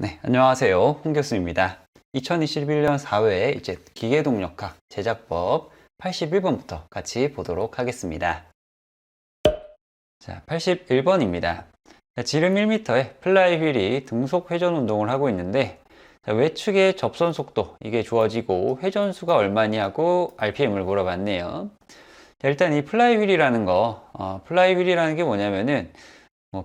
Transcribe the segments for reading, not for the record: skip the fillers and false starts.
네, 안녕하세요. 홍 교수입니다. 2021년 4회 이제 기계동력학 제작법 81번부터 같이 보도록 하겠습니다. 자, 81번입니다. 지름 1m에 플라이 휠이 등속 회전 운동을 하고 있는데 외측의 접선 속도 이게 주어지고 회전수가 얼마니 하고 RPM을 물어봤네요. 자, 일단 이 플라이 휠이라는 플라이 휠이라는 게 뭐냐면은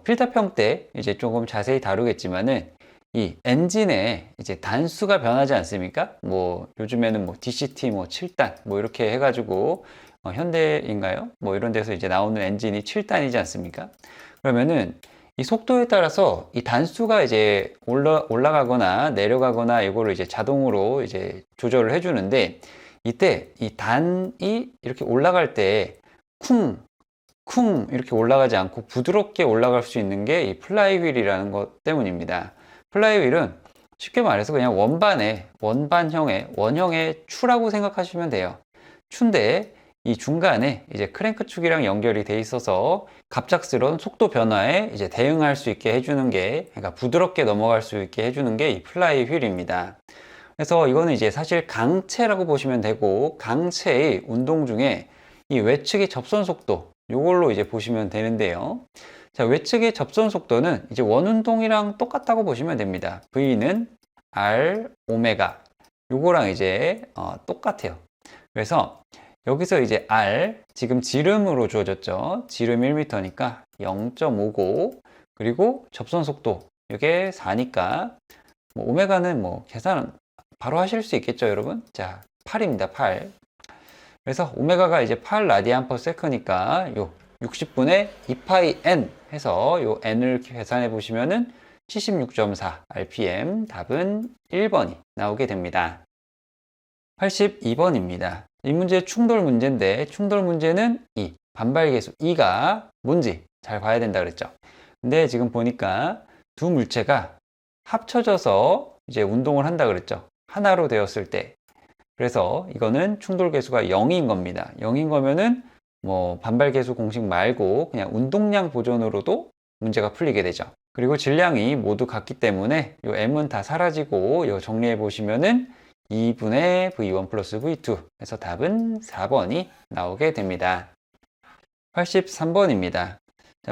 필타평 때 이제 조금 자세히 다루겠지만은 이 엔진의 이제 단수가 변하지 않습니까? 요즘에는 DCT 7단 이렇게 해가지고 현대인가요? 이런 데서 이제 나오는 엔진이 7단이지 않습니까? 그러면은 이 속도에 따라서 이 단수가 이제 올라가거나 내려가거나 이거를 이제 자동으로 이제 조절을 해주는데 이때 이 단이 이렇게 올라갈 때 쿵 이렇게 올라가지 않고 부드럽게 올라갈 수 있는 게 이 플라이 휠이라는 것 때문입니다. 플라이 휠은 쉽게 말해서 그냥 원형의 추라고 생각하시면 돼요. 추인데 이 중간에 이제 크랭크 축이랑 연결이 돼 있어서 갑작스러운 속도 변화에 이제 대응할 수 있게 해주는 게, 그러니까 부드럽게 넘어갈 수 있게 해주는 게 이 플라이 휠입니다. 그래서 이거는 이제 사실 강체라고 보시면 되고, 강체의 운동 중에 이 외측의 접선 속도 이걸로 이제 보시면 되는데요. 자, 외측의 접선 속도는 이제 원운동이랑 똑같다고 보시면 됩니다. V는 R, 오메가 요거랑 이제 똑같아요. 그래서 여기서 이제 R, 지금 지름으로 주어졌죠. 지름 1m니까 0.59, 그리고 접선 속도 이게 4니까 오메가는 계산 바로 하실 수 있겠죠, 여러분? 자, 8입니다. 8. 그래서 오메가가 이제 8 라디안 퍼 세크니까 요 60분의 2파이 n 해서 요 n을 계산해 보시면은 76.4 rpm, 답은 1번이 나오게 됩니다. 82번입니다. 이 문제 충돌 문제인데, 충돌 문제는 이 반발계수 E가 뭔지 잘 봐야 된다 그랬죠. 근데 지금 보니까 두 물체가 합쳐져서 이제 운동을 한다 그랬죠. 하나로 되었을 때. 그래서 이거는 충돌 계수가 0인 겁니다. 0인 거면은 반발 계수 공식 말고 그냥 운동량 보존으로도 문제가 풀리게 되죠. 그리고 질량이 모두 같기 때문에 이 m은 다 사라지고 이 정리해 보시면은 2분의 v1 플러스 v2 해서 답은 4번이 나오게 됩니다. 83번입니다.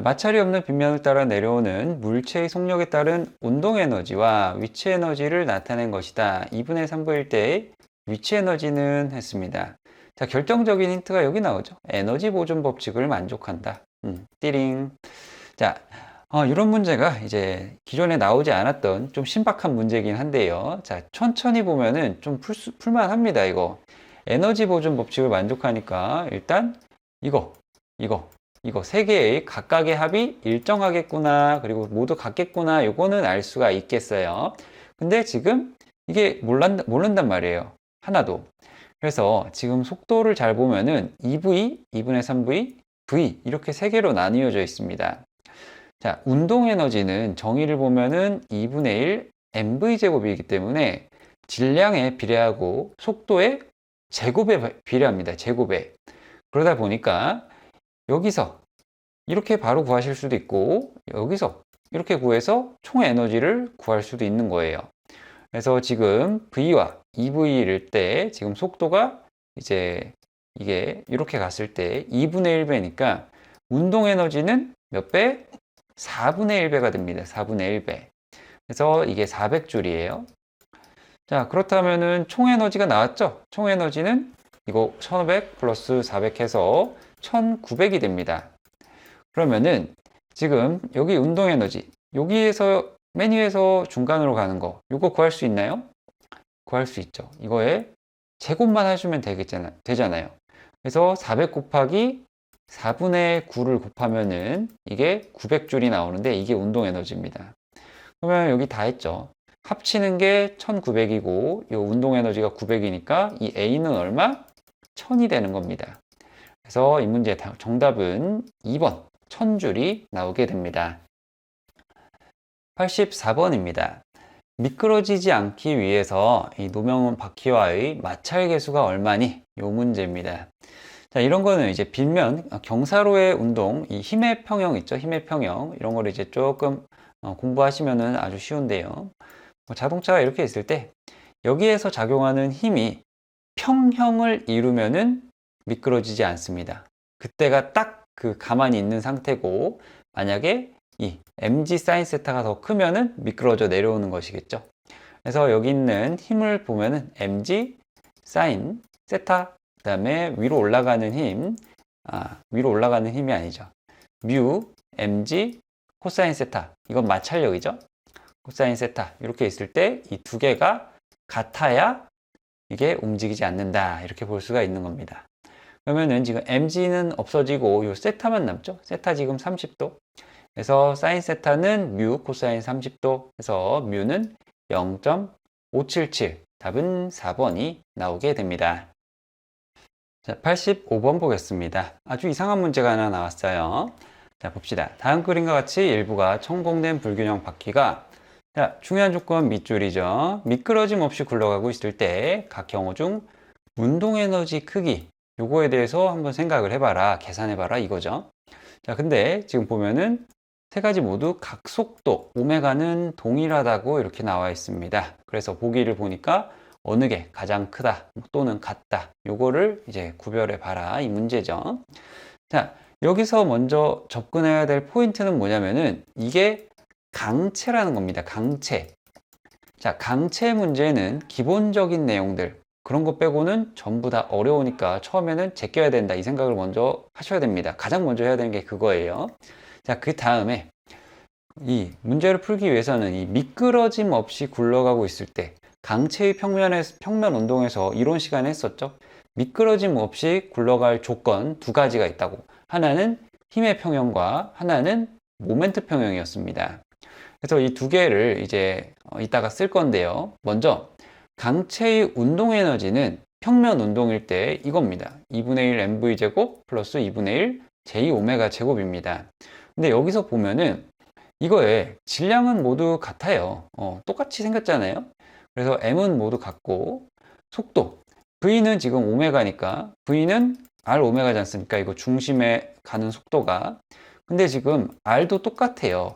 마찰이 없는 빗면을 따라 내려오는 물체의 속력에 따른 운동 에너지와 위치 에너지를 나타낸 것이다. 2분의 3분의 1대의 위치 에너지는 했습니다. 자, 결정적인 힌트가 여기 나오죠. 에너지 보존 법칙을 만족한다. 띠링. 자, 이런 문제가 이제 기존에 나오지 않았던 좀 신박한 문제이긴 한데요. 자, 천천히 보면은 좀 풀만합니다, 이거. 에너지 보존 법칙을 만족하니까 일단 이거 세 개의 각각의 합이 일정하겠구나, 그리고 모두 같겠구나, 요거는 알 수가 있겠어요. 근데 지금 이게 모른단 말이에요. 하나도. 그래서 지금 속도를 잘 보면은 2V, 2분의 3V, V 이렇게 세 개로 나뉘어져 있습니다. 자, 운동 에너지는 정의를 보면은 2분의 1 mv 제곱이기 때문에 질량에 비례하고 속도의 제곱에 비례합니다. 제곱에. 그러다 보니까 여기서 이렇게 바로 구하실 수도 있고, 여기서 이렇게 구해서 총 에너지를 구할 수도 있는 거예요. 그래서 지금 V와 2V일 때 지금 속도가 이제 이게 이렇게 갔을 때 2분의 1배니까 운동 에너지는 몇 배? 4분의 1배가 됩니다. 4분의 1배. 그래서 이게 400줄이에요. 자, 그렇다면은 총 에너지가 나왔죠? 총 에너지는 이거 1500 플러스 400 해서 1900이 됩니다. 그러면은 지금 여기 운동 에너지, 여기에서 맨 위에서 중간으로 가는 거, 이거 구할 수 있나요? 구할 수 있죠. 이거에 제곱만 하시면 되잖아요. 그래서 400 곱하기 4분의 9를 곱하면은 이게 900줄이 나오는데 이게 운동 에너지입니다. 그러면 여기 다 했죠. 합치는 게 1900이고 이 운동 에너지가 900이니까 이 A는 얼마? 1000이 되는 겁니다. 그래서 이 문제의 정답은 2번 1000줄이 나오게 됩니다. 84번입니다. 미끄러지지 않기 위해서 이 노면 바퀴와의 마찰 계수가 얼마니? 요 문제입니다. 자, 이런 거는 이제 빗면 경사로의 운동, 이 힘의 평형 있죠? 힘의 평형. 이런 거를 이제 조금 공부하시면은 아주 쉬운데요. 자동차가 이렇게 있을 때 여기에서 작용하는 힘이 평형을 이루면은 미끄러지지 않습니다. 그때가 딱 그 가만히 있는 상태고, 만약에 이 mg 사인 세타가 더 크면은 미끄러져 내려오는 것이겠죠. 그래서 여기 있는 힘을 보면은 mg 사인 세타, 그 다음에 위로 올라가는 힘, 위로 올라가는 힘이 아니죠. 뮤 mg 코사인 세타, 이건 마찰력이죠. 코사인 세타 이렇게 있을 때 이 두 개가 같아야 이게 움직이지 않는다, 이렇게 볼 수가 있는 겁니다. 그러면은 지금 mg는 없어지고 요 세타만 남죠. 세타 지금 30도. 그래서 사인 세타는 뮤 코사인 30도 해서 뮤는 0.577. 답은 4번이 나오게 됩니다. 자, 85번 보겠습니다. 아주 이상한 문제가 하나 나왔어요. 자, 봅시다. 다음 그림과 같이 일부가 천공된 불균형 바퀴가, 자, 중요한 조건 밑줄이죠. 미끄러짐 없이 굴러가고 있을 때 각 경우 중 운동 에너지 크기, 요거에 대해서 한번 생각을 해봐라, 계산해봐라, 이거죠. 자, 근데 지금 보면은 세 가지 모두 각 속도 오메가는 동일하다고 이렇게 나와 있습니다. 그래서 보기를 보니까 어느 게 가장 크다 또는 같다, 요거를 이제 구별해 봐라, 이 문제죠. 자, 여기서 먼저 접근해야 될 포인트는 뭐냐면은 이게 강체라는 겁니다. 강체. 자, 강체 문제는 기본적인 내용들, 그런 거 빼고는 전부 다 어려우니까 처음에는 제껴야 된다, 이 생각을 먼저 하셔야 됩니다. 가장 먼저 해야 되는 게 그거예요. 자, 그 다음에 이 문제를 풀기 위해서는 이 미끄러짐 없이 굴러가고 있을 때 강체의 평면 운동에서 이론 시간에 했었죠. 미끄러짐 없이 굴러갈 조건 두 가지가 있다고. 하나는 힘의 평형과 하나는 모멘트 평형이었습니다. 그래서 이 두 개를 이제 이따가 쓸 건데요. 먼저 강체의 운동 에너지는 평면 운동일 때 이겁니다. 2분의 1 mv 제곱 플러스 2분의 1 j 오메가 제곱입니다. 근데 여기서 보면은 이거의 질량은 모두 같아요. 똑같이 생겼잖아요. 그래서 m은 모두 같고, 속도 v는 지금 오메가니까 v는 r 오메가지 않습니까? 이거 중심에 가는 속도가. 근데 지금 r도 똑같아요.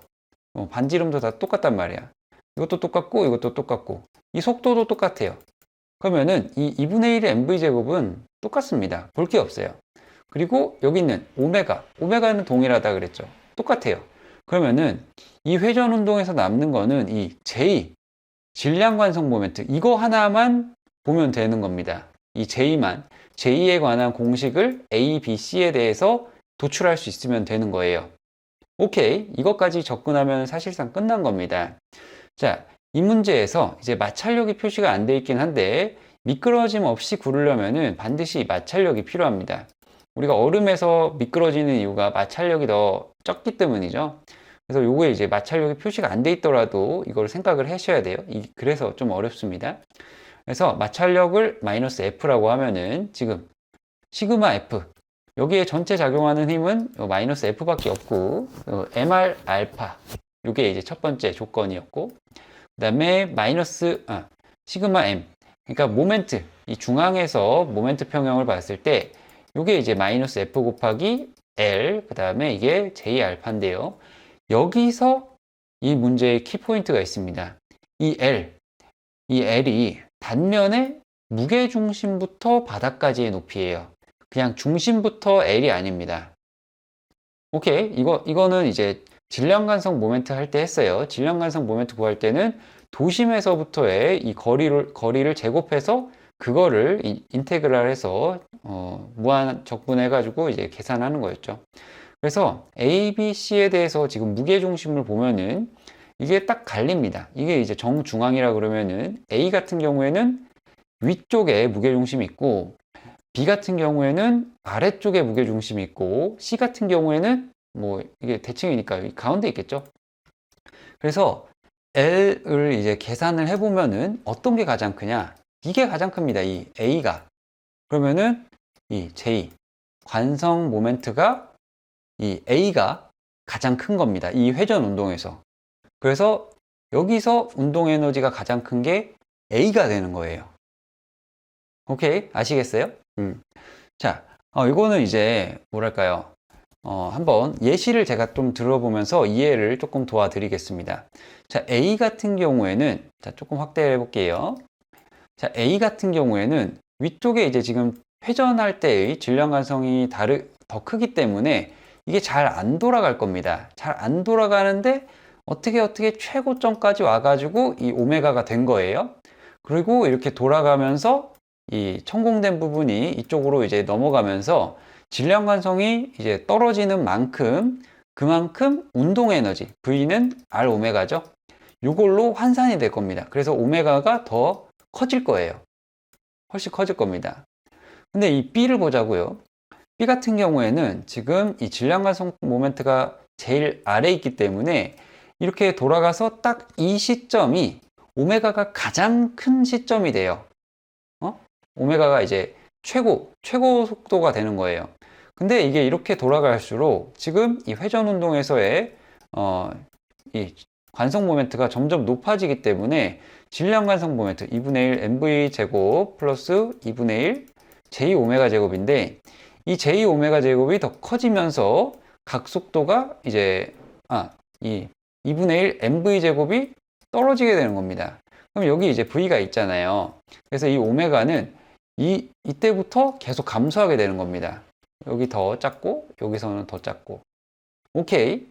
반지름도 다 똑같단 말이야. 이것도 똑같고 이것도 똑같고 이 속도도 똑같아요. 그러면은 이 2분의 1의 mv 제곱은 똑같습니다. 볼 게 없어요. 그리고 여기 있는 오메가는 동일하다 그랬죠. 똑같아요. 그러면은 이 회전 운동에서 남는 거는 이 J, 질량 관성 모멘트, 이거 하나만 보면 되는 겁니다. 이 J에 관한 공식을 A, B, C에 대해서 도출할 수 있으면 되는 거예요. 오케이, 이것까지 접근하면 사실상 끝난 겁니다. 자, 이 문제에서 이제 마찰력이 표시가 안 돼 있긴 한데 미끄러짐 없이 구르려면은 반드시 마찰력이 필요합니다. 우리가 얼음에서 미끄러지는 이유가 마찰력이 더 적기 때문이죠. 그래서 요거에 이제 마찰력이 표시가 안 돼 있더라도 이걸 생각을 하셔야 돼요. 그래서 좀 어렵습니다. 그래서 마찰력을 마이너스 F라고 하면은 지금 시그마 F, 여기에 전체 작용하는 힘은 마이너스 F밖에 없고, MR 알파, 요게 이제 첫 번째 조건이었고, 그 다음에 마이너스 시그마 M, 그러니까 모멘트, 이 중앙에서 모멘트 평형을 봤을 때 요게 이제 마이너스 F 곱하기 L, 그 다음에 이게 J 알파인데요. 여기서 이 문제의 키포인트가 있습니다. 이 L이 단면의 무게중심부터 바닥까지의 높이예요. 그냥 중심부터 L이 아닙니다. 오케이, 이거는 이제 질량간성 모멘트 할 때 했어요. 질량간성 모멘트 구할 때는 도심에서부터의 이 거리를 제곱해서 그거를 인테그랄 해서 무한 적분해 가지고 이제 계산하는 거였죠. 그래서 A, B, C에 대해서 지금 무게중심을 보면은 이게 딱 갈립니다. 이게 이제 정중앙이라 그러면은 A 같은 경우에는 위쪽에 무게중심이 있고, B 같은 경우에는 아래쪽에 무게중심이 있고, C 같은 경우에는 뭐 이게 대칭이니까 가운데 있겠죠. 그래서 L을 이제 계산을 해보면은 어떤 게 가장 크냐? 이게 가장 큽니다. 이 A가. 그러면은 이 J, 관성 모멘트가 이 A가 가장 큰 겁니다. 이 회전 운동에서. 그래서 여기서 운동 에너지가 가장 큰 게 A가 되는 거예요. 오케이, 아시겠어요? 자, 이거는 이제 뭐랄까요? 한번 예시를 제가 좀 들어보면서 이해를 조금 도와드리겠습니다. 자, A 같은 경우에는, 자, 조금 확대해 볼게요. 자, A 같은 경우에는 위쪽에 이제 지금 회전할 때의 질량 간성이 더 크기 때문에 이게 잘 안 돌아갈 겁니다. 잘 안 돌아가는데 어떻게 최고점까지 와가지고 이 오메가가 된 거예요. 그리고 이렇게 돌아가면서 이 천공된 부분이 이쪽으로 이제 넘어가면서 질량 간성이 이제 떨어지는 만큼 그만큼 운동 에너지 V는 R 오메가죠. 이걸로 환산이 될 겁니다. 그래서 오메가가 더 커질 거예요. 훨씬 커질 겁니다. 근데 이 B를 보자고요. B 같은 경우에는 지금 이 질량 간성 모멘트가 제일 아래에 있기 때문에 이렇게 돌아가서 딱 이 시점이 오메가가 가장 큰 시점이 돼요. 오메가가 이제 최고 속도가 되는 거예요. 근데 이게 이렇게 돌아갈수록 지금 이 회전 운동에서의 이 관성 모멘트가 점점 높아지기 때문에 질량 관성 모멘트 2분의 1 mv 제곱 플러스 2분의 1 j 오메가 제곱인데 이 j 오메가 제곱이 더 커지면서 각속도가 이제 이 2분의 1 mv 제곱이 떨어지게 되는 겁니다. 그럼 여기 이제 v가 있잖아요. 그래서 이 오메가는 이때부터 계속 감소하게 되는 겁니다. 여기 더 작고 여기서는 더 작고. 오케이.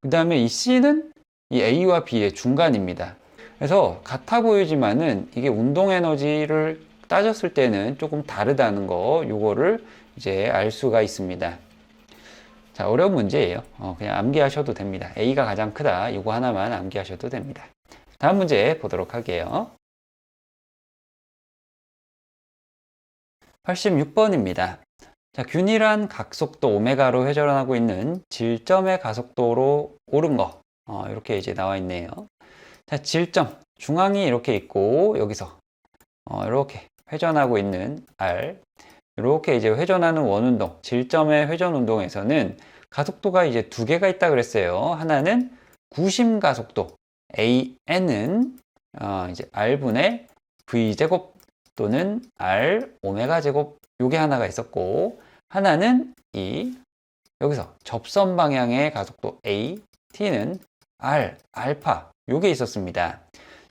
그 다음에 이 C는 이 A와 B의 중간입니다. 그래서 같아 보이지만은 이게 운동 에너지를 따졌을 때는 조금 다르다는 거, 요거를 이제 알 수가 있습니다. 자, 어려운 문제예요. 그냥 암기하셔도 됩니다. A가 가장 크다. 요거 하나만 암기하셔도 됩니다. 다음 문제 보도록 할게요. 86번입니다. 자, 균일한 각속도 오메가로 회전하고 있는 질점의 가속도로 오른 거. 이렇게 이제 나와 있네요. 자, 질점. 중앙이 이렇게 있고, 여기서, 이렇게 회전하고 있는 R. 이렇게 이제 회전하는 원운동, 질점의 회전 운동에서는 가속도가 이제 두 개가 있다 그랬어요. 하나는 구심 가속도, AN은, 이제 R분의 V제곱 또는 R 오메가 제곱 요게 하나가 있었고 하나는 여기서 접선 방향의 가속도 A, T는 R, 알파 요게 있었습니다.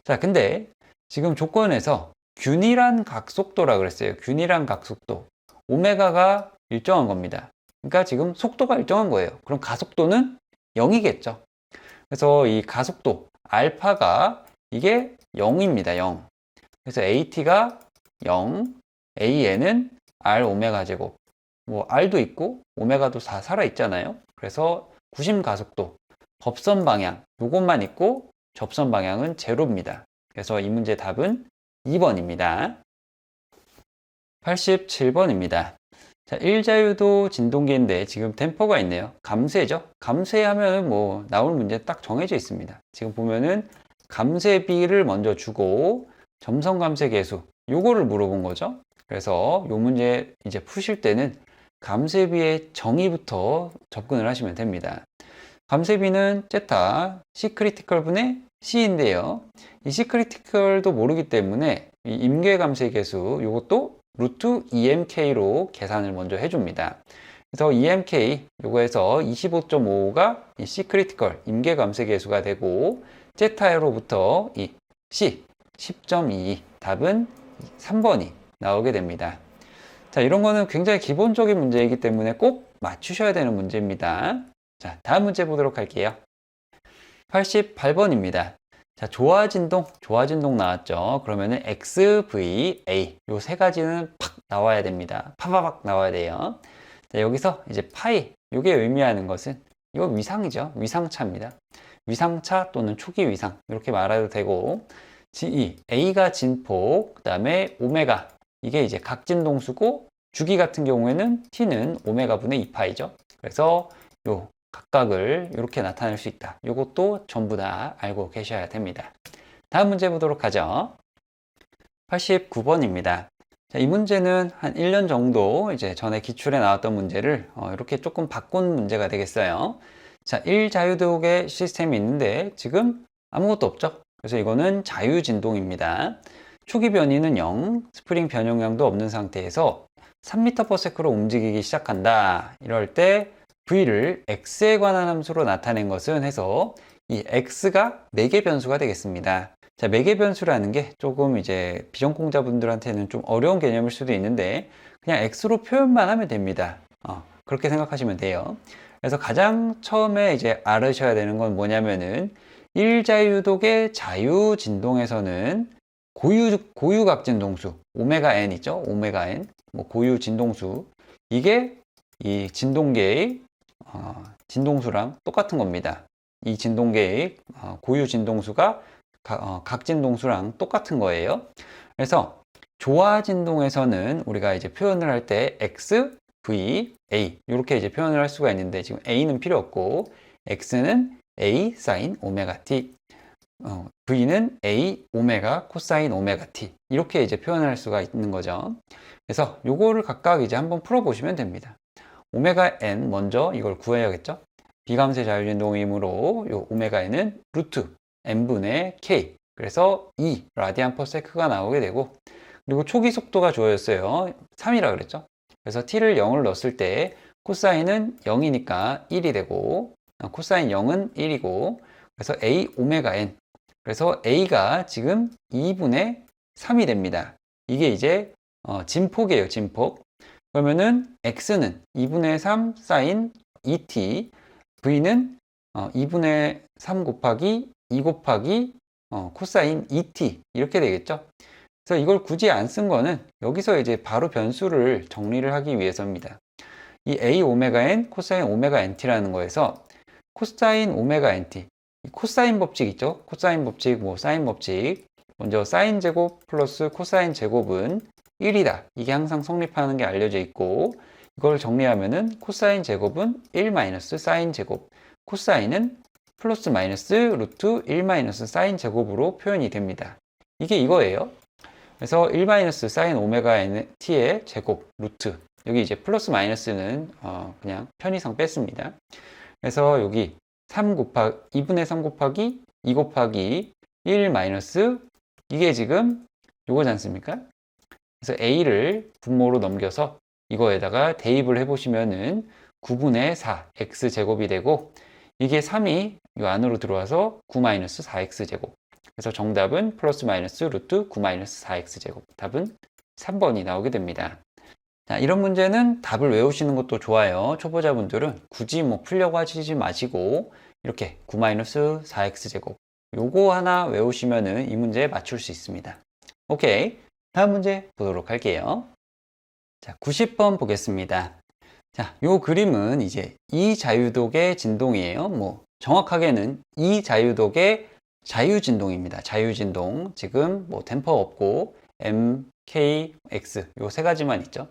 자, 근데 지금 조건에서 균일한 각속도라 그랬어요. 균일한 각속도. 오메가가 일정한 겁니다. 그러니까 지금 속도가 일정한 거예요. 그럼 가속도는 0이겠죠. 그래서 이 가속도 알파가 이게 0입니다. 0. 그래서 AT가 0, AN은 R 오메가 제곱. 뭐 R도 있고 오메가도 다 살아 있잖아요. 그래서 구심 가속도, 접선 방향 요것만 있고 접선 방향은 제로입니다. 그래서 이 문제 답은 2번입니다. 87번입니다. 자, 1자유도 진동기인데 지금 댐퍼가 있네요. 감쇄죠. 감쇄하면 뭐 나올 문제 딱 정해져 있습니다. 지금 보면은 감쇄비를 먼저 주고 점성 감쇄 계수 요거를 물어본 거죠. 그래서 요 문제 이제 푸실 때는 감쇄비의 정의부터 접근을 하시면 됩니다. 감쇄비는 제타 C 크리티컬 분의 C인데요. 이 C 크리티컬도 모르기 때문에 이 임계 감쇄 계수 요것도 루트 EMK로 계산을 먼저 해줍니다. 그래서 EMK 요거에서 25.5가 이 C 크리티컬 임계 감쇄 계수가 되고 제타로부터 이 C 10.2 답은 3번이 나오게 됩니다. 자, 이런 거는 굉장히 기본적인 문제이기 때문에 꼭 맞추셔야 되는 문제입니다. 자, 다음 문제 보도록 할게요. 88번입니다. 자, 조화진동 나왔죠. 그러면은 X, V, A 요 세 가지는 팍 나와야 됩니다. 파바박 나와야 돼요. 자, 여기서 이제 파이 요게 의미하는 것은 이거 위상이죠. 위상차입니다. 위상차 또는 초기 위상 이렇게 말해도 되고 A가 진폭, 그 다음에 오메가 이게 이제 각진동수고 주기 같은 경우에는 T는 오메가 분의 2파이죠. 그래서 요 각각을 이렇게 나타낼 수 있다. 이것도 전부 다 알고 계셔야 됩니다. 다음 문제 보도록 하죠. 89번입니다. 자, 이 문제는 한 1년 정도 이제 전에 기출에 나왔던 문제를 이렇게 조금 바꾼 문제가 되겠어요. 자, 1자유도의 시스템이 있는데 지금 아무것도 없죠. 그래서 이거는 자유진동입니다. 초기 변이는 0, 스프링 변용량도 없는 상태에서 3m/s로 움직이기 시작한다. 이럴 때 v를 x에 관한 함수로 나타낸 것은 해서 이 x가 매개 변수가 되겠습니다. 자, 매개 변수라는 게 조금 이제 비전공자분들한테는 좀 어려운 개념일 수도 있는데 그냥 x로 표현만 하면 됩니다. 그렇게 생각하시면 돼요. 그래서 가장 처음에 이제 알으셔야 되는 건 뭐냐면은 1자유독의 자유진동에서는 고유각진동수 오메가 n 있죠? 오메가 n 뭐 고유진동수 이게 이 진동계의 진동수랑 똑같은 겁니다. 이 진동계의 고유진동수가 각진동수랑 똑같은 거예요. 그래서 조화진동에서는 우리가 이제 표현을 할 때 x, v, a 이렇게 이제 표현을 할 수가 있는데 지금 a는 필요 없고 x는 a 사인 오메가 t, v는 a 오메가 코사인 오메가 t 이렇게 이제 표현을 할 수가 있는 거죠. 그래서 요거를 각각 이제 한번 풀어 보시면 됩니다. 오메가 n 먼저 이걸 구해야겠죠. 비감세 자유진동이므로 요 오메가 n은 루트 n분의 k 그래서 2 라디안 퍼 세크가 나오게 되고 그리고 초기 속도가 주어졌어요. 3이라 그랬죠. 그래서 t를 0을 넣었을 때 코사인은 0이니까 1이 되고 코사인 0은 1이고 그래서 a 오메가 n 그래서 a가 지금 2분의 3이 됩니다. 이게 이제 진폭이에요. 진폭. 그러면은 x는 2분의 3 사인 2t v는 2분의 3 곱하기 2 곱하기 코사인 2t 이렇게 되겠죠. 그래서 이걸 굳이 안 쓴 거는 여기서 이제 바로 변수를 정리를 하기 위해서입니다. 이 a 오메가 n 코사인 오메가 nt라는 거에서 코사인 오메가 nt 코사인 법칙 있죠? 코사인 법칙, 뭐 사인 법칙. 먼저 사인 제곱 플러스 코사인 제곱은 1이다. 이게 항상 성립하는 게 알려져 있고 이걸 정리하면은 코사인 제곱은 1 마이너스 사인 제곱, 코사인은 플러스 마이너스 루트 1 마이너스 사인 제곱으로 표현이 됩니다. 이게 이거예요. 그래서 1 마이너스 사인 오메가 t의 제곱 루트 여기 이제 플러스 마이너스는 그냥 편의상 뺐습니다. 그래서 여기 2분의 3 곱하기 2 곱하기 1 마이너스 이게 지금 요거지 않습니까? 그래서 a를 분모로 넘겨서 이거에다가 대입을 해보시면은 9분의 4 x제곱이 되고 이게 3이 이 안으로 들어와서 9 마이너스 4x제곱 그래서 정답은 플러스 마이너스 루트 9 마이너스 4x제곱 답은 3번이 나오게 됩니다. 자, 이런 문제는 답을 외우시는 것도 좋아요. 초보자분들은 굳이 뭐 풀려고 하시지 마시고 이렇게 9-4x제곱 요거 하나 외우시면은 이 문제 맞출 수 있습니다. 오케이, 다음 문제 보도록 할게요. 자, 90번 보겠습니다. 자, 요 그림은 이제 이자유독의 진동이에요. 뭐 정확하게는 이자유독의 자유진동입니다. 자유진동 지금 뭐 댐퍼 없고 M, K, X 요 세 가지만 있죠.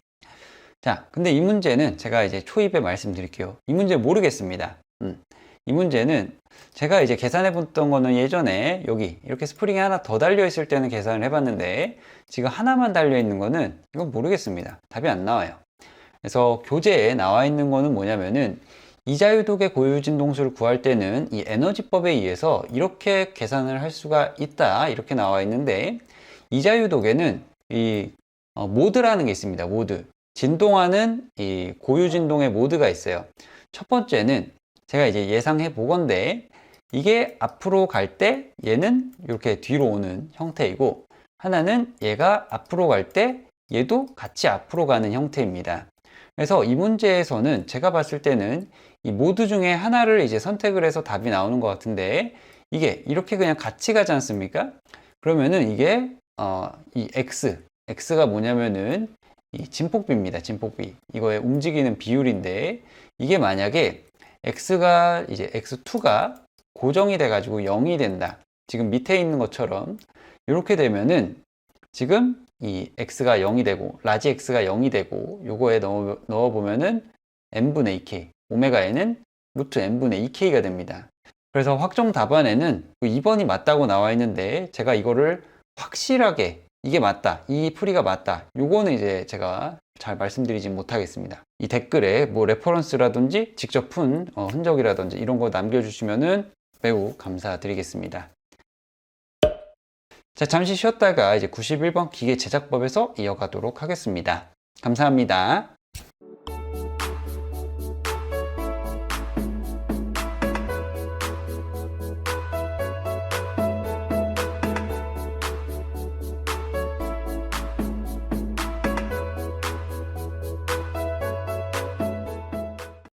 자, 근데 이 문제는 제가 이제 초입에 말씀드릴게요. 이 문제 모르겠습니다. 이 문제는 제가 이제 계산해 봤던 거는 예전에 여기 이렇게 스프링이 하나 더 달려 있을 때는 계산을 해봤는데 지금 하나만 달려 있는 거는 이건 모르겠습니다. 답이 안 나와요. 그래서 교재에 나와 있는 거는 뭐냐면은 이자유독의 고유진동수를 구할 때는 이 에너지법에 의해서 이렇게 계산을 할 수가 있다 이렇게 나와 있는데 이자유독에는 이 모드라는 게 있습니다. 모드. 진동하는 이 고유진동의 모드가 있어요. 첫 번째는 제가 이제 예상해 보건데 이게 앞으로 갈 때 얘는 이렇게 뒤로 오는 형태이고 하나는 얘가 앞으로 갈 때 얘도 같이 앞으로 가는 형태입니다. 그래서 이 문제에서는 제가 봤을 때는 이 모드 중에 하나를 이제 선택을 해서 답이 나오는 것 같은데 이게 이렇게 그냥 같이 가지 않습니까? 그러면은 이게 이 x가 뭐냐면은 이 진폭비입니다. 진폭비. 이거의 움직이는 비율인데 이게 만약에 x가 이제 x2가 고정이 돼 가지고 0이 된다. 지금 밑에 있는 것처럼 이렇게 되면은 지금 이 x가 0이 되고 라지 x가 0이 되고 요거에 넣어 보면은 n분의 2k 오메가 n은 루트 n분의 2k가 됩니다. 그래서 확정 답안에는 2번이 맞다고 나와 있는데 제가 이거를 확실하게 이게 맞다, 이 풀이가 맞다 요거는 이제 제가 잘 말씀드리지 못하겠습니다. 이 댓글에 뭐 레퍼런스라든지 직접 푼 흔적이라든지 이런 거 남겨주시면은 매우 감사드리겠습니다. 자, 잠시 쉬었다가 이제 91번 기계 제작법에서 이어가도록 하겠습니다. 감사합니다.